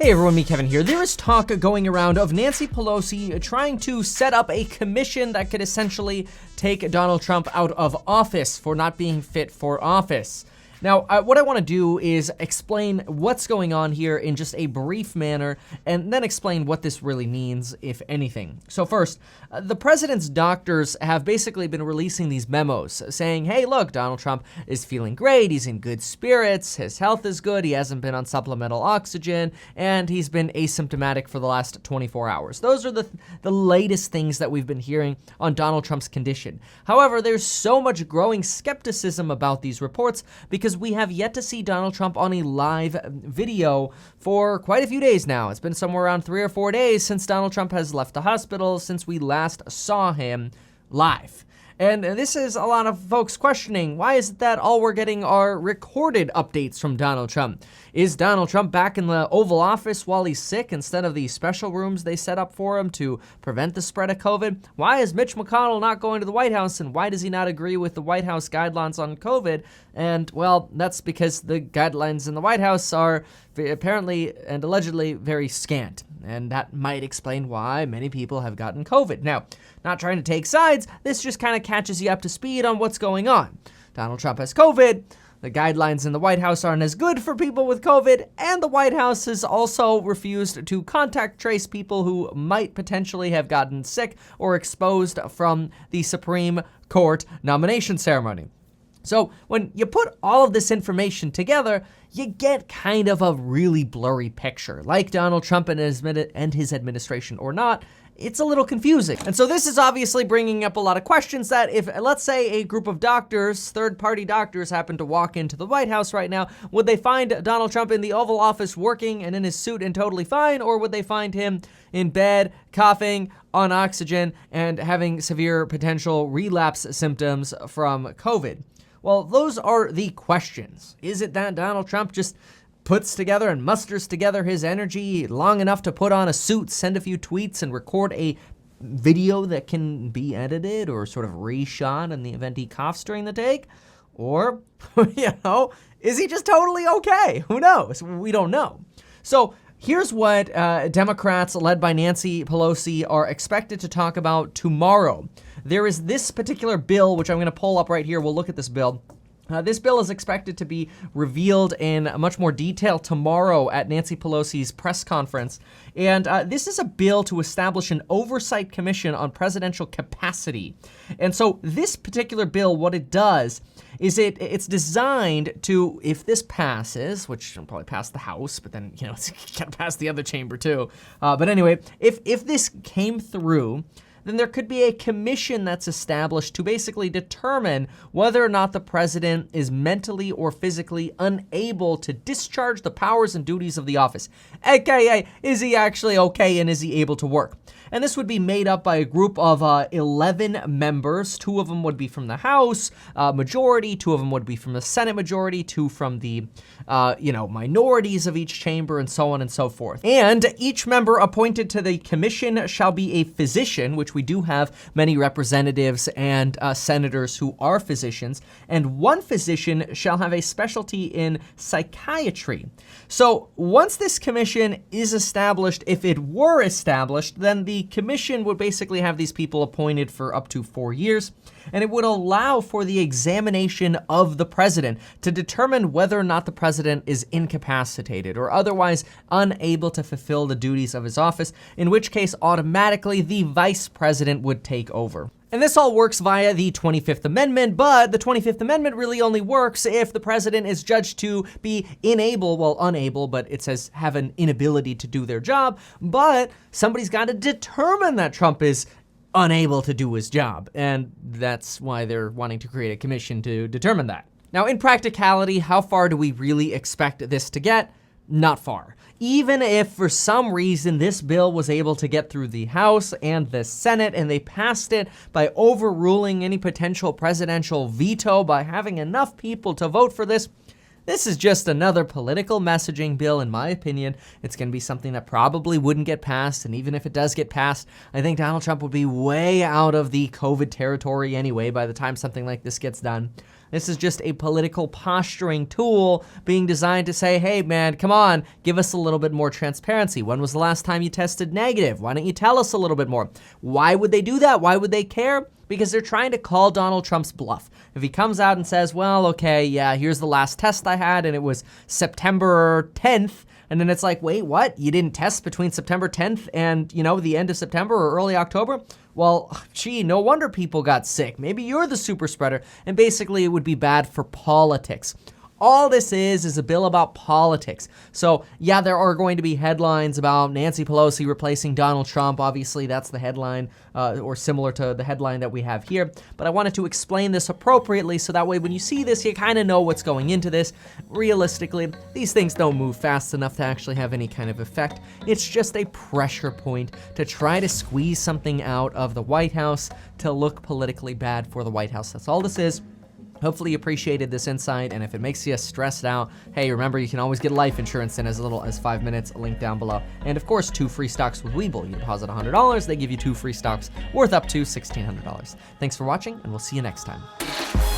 Hey everyone, me Kevin here. There is talk going around of Nancy Pelosi trying to set up a commission that could essentially take Donald Trump out of office for not being fit for office. Now, what I want to do is explain what's going on here in just a brief manner, and then explain what this really means, if anything. So first, the president's doctors have basically been releasing these memos saying, hey, look, Donald Trump is feeling great, he's in good spirits, his health is good, he hasn't been on supplemental oxygen, and he's been asymptomatic for the last 24 hours. Those are the latest things that we've been hearing on Donald Trump's condition. However, there's so much growing skepticism about these reports because we have yet to see Donald Trump on a live video for quite a few days now. It's been somewhere around 3 or 4 days since Donald Trump has left the hospital, since we last saw him live. And this is a lot of folks questioning, why is it that all we're getting are recorded updates from Donald Trump? Is Donald Trump back in the Oval Office while he's sick instead of the special rooms they set up for him to prevent the spread of COVID? Why is Mitch McConnell not going to the White House, and why does he not agree with the White House guidelines on COVID? And, well, that's because the guidelines in the White House are apparently and allegedly very scant. And that might explain why many people have gotten COVID. Now, not trying to take sides, this just kind of catches you up to speed on what's going on. Donald Trump has COVID, the guidelines in the White House aren't as good for people with COVID, and the White House has also refused to contact trace people who might potentially have gotten sick or exposed from the Supreme Court nomination ceremony. So when you put all of this information together, you get kind of a really blurry picture. Like Donald Trump and his administration or not, it's a little confusing. And so this is obviously bringing up a lot of questions that if, let's say, a group of doctors, third-party doctors, happen to walk into the White House right now, would they find Donald Trump in the Oval Office working and in his suit and totally fine, or would they find him in bed, coughing, on oxygen, and having severe potential relapse symptoms from COVID? Well, those are the questions. Is it that Donald Trump just puts together and musters together his energy long enough to put on a suit, send a few tweets, and record a video that can be edited or sort of reshot in the event he coughs during the take? Or, is he just totally okay? Who knows? We don't know. So here's what Democrats led by Nancy Pelosi are expected to talk about tomorrow. There is this particular bill, which I'm going to pull up right here. We'll look at this bill. This bill is expected to be revealed in much more detail tomorrow at Nancy Pelosi's press conference. And this is a bill to establish an Oversight Commission on presidential capacity. And so this particular bill, what it does is it's designed to, if this passes, which will probably pass the House, but then, it's got to pass the other chamber too. But anyway, if this came through, then there could be a commission that's established to basically determine whether or not the president is mentally or physically unable to discharge the powers and duties of the office. AKA, is he actually okay and is he able to work? And this would be made up by a group of 11 members. 2 of them would be from the House majority, 2 of them would be from the Senate majority, 2 from the minorities of each chamber, and so on and so forth. And each member appointed to the commission shall be a physician, which we do have many representatives and senators who are physicians, and 1 physician shall have a specialty in psychiatry. So once this commission is established, if it were established, then the commission would basically have these people appointed for up to 4 years, and it would allow for the examination of the president to determine whether or not the president is incapacitated or otherwise unable to fulfill the duties of his office, in which case automatically the vice president would take over. And this all works via the 25th Amendment, but the 25th Amendment really only works if the president is judged to be unable, but it says have an inability to do their job, but somebody's got to determine that Trump is unable to do his job, and that's why they're wanting to create a commission to determine that. Now, in practicality, how far do we really expect this to get? Not far. Even if for some reason this bill was able to get through the House and the Senate and they passed it by overruling any potential presidential veto by having enough people to vote for this, This is just another political messaging bill, in my opinion. It's going to be something that probably wouldn't get passed, and even if it does get passed, I think Donald Trump would be way out of the COVID territory anyway by the time something like this gets done. This is just a political posturing tool being designed to say, hey man, come on, give us a little bit more transparency. When was the last time you tested negative? Why don't you tell us a little bit more? Why would they do that? Why would they care? Because they're trying to call Donald Trump's bluff. If he comes out and says, well, okay, yeah, here's the last test I had, and it was September 10th, and then it's like, wait, what? You didn't test between September 10th and, the end of September or early October? Well, gee, no wonder people got sick. Maybe you're the super spreader, and basically it would be bad for politics. All this is a bill about politics. So, yeah, there are going to be headlines about Nancy Pelosi replacing Donald Trump. Obviously, that's the headline, or similar to the headline that we have here. But I wanted to explain this appropriately so that way when you see this, you kind of know what's going into this. Realistically, these things don't move fast enough to actually have any kind of effect. It's just a pressure point to try to squeeze something out of the White House to look politically bad for the White House. That's all this is. Hopefully you appreciated this insight, and if it makes you stressed out, hey, remember you can always get life insurance in as little as 5 minutes, a link down below. And of course, 2 free stocks with Webull. You deposit $100, they give you 2 free stocks worth up to $1,600. Thanks for watching, and we'll see you next time.